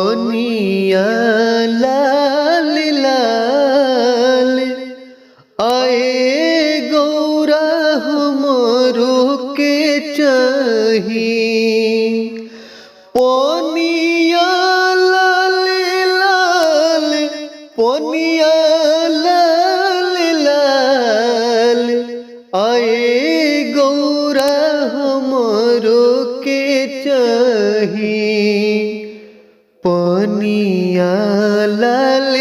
पनिया लाल लाल आए गौरा हमरो के चाही। पनिया लाल लाल पनिया लाल लाल आए गौरा हमरो के चाही। पनिया लाल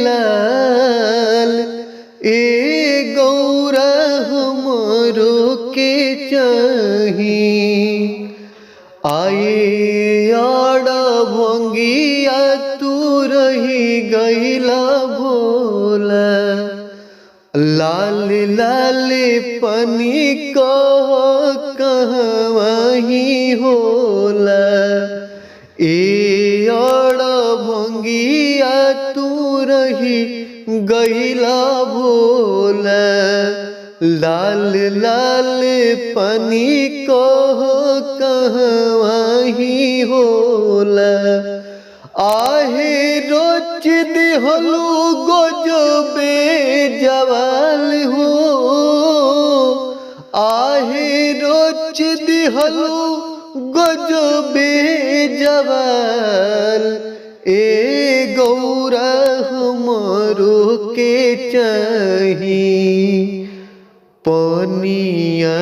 लाल ए गौरा हमरो के चाही। आए आड़ा भंगिया तू रही गईला भोला। लाल लाल पनी कहवा ही होला। ए आड़ा भंगिया तू रही गईला भोला। लाल लाल पनी कहवा ही होला। आहे रोच दिहलू गजबे जवाल हो। आहे रोच दिहलू गजबे जवाल ए गौरा हमरो के चाही। पनिया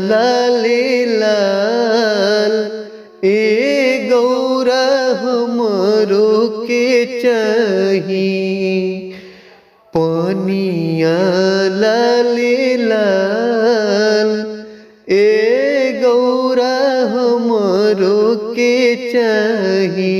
लाल लाल ए गौरा हमरो के चाही। पनिया लाल लाल ए गौरा हमरो के चाही।